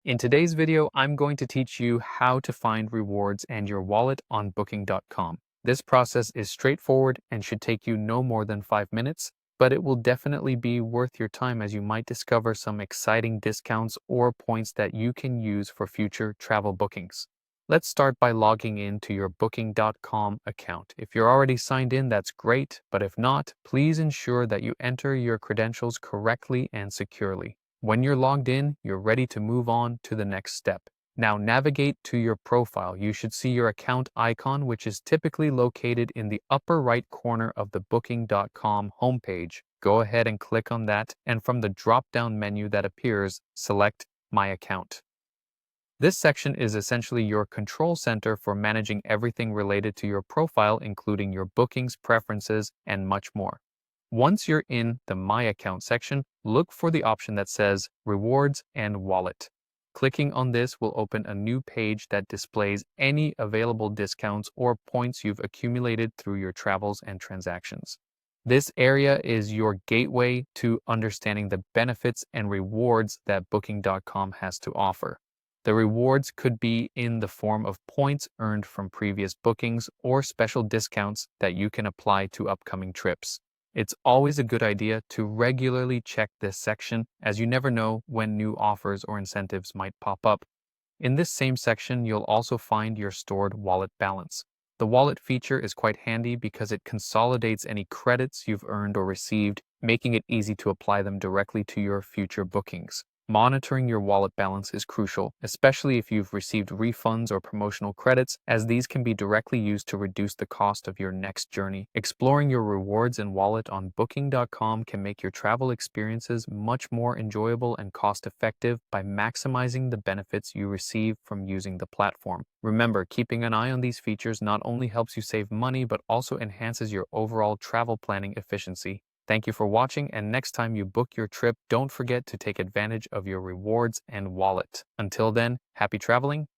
In today's video, I'm going to teach you how to find rewards and your wallet on Booking.com. This process is straightforward and should take you no more than 5 minutes, but it will definitely be worth your time as you might discover some exciting discounts or points that you can use for future travel bookings. Let's start by logging in to your Booking.com account. If you're already signed in, that's great, but if not, please ensure that you enter your credentials correctly and securely. When you're logged in, you're ready to move on to the next step. Now navigate to your profile. You should see your account icon, which is typically located in the upper right corner of the Booking.com homepage. Go ahead and click on that, and from the drop-down menu that appears, select My Account. This section is essentially your control center for managing everything related to your profile, including your bookings, preferences, and much more. Once you're in the My Account section, look for the option that says Rewards and Wallet. Clicking on this will open a new page that displays any available discounts or points you've accumulated through your travels and transactions. This area is your gateway to understanding the benefits and rewards that Booking.com has to offer. The rewards could be in the form of points earned from previous bookings or special discounts that you can apply to upcoming trips. It's always a good idea to regularly check this section, as you never know when new offers or incentives might pop up. In this same section, you'll also find your stored wallet balance. The wallet feature is quite handy because it consolidates any credits you've earned or received, making it easy to apply them directly to your future bookings. Monitoring your wallet balance is crucial, especially if you've received refunds or promotional credits, as these can be directly used to reduce the cost of your next journey. Exploring your rewards and wallet on Booking.com can make your travel experiences much more enjoyable and cost-effective by maximizing the benefits you receive from using the platform. Remember, keeping an eye on these features not only helps you save money, but also enhances your overall travel planning efficiency. Thank you for watching, and next time you book your trip, don't forget to take advantage of your rewards and wallet. Until then, happy traveling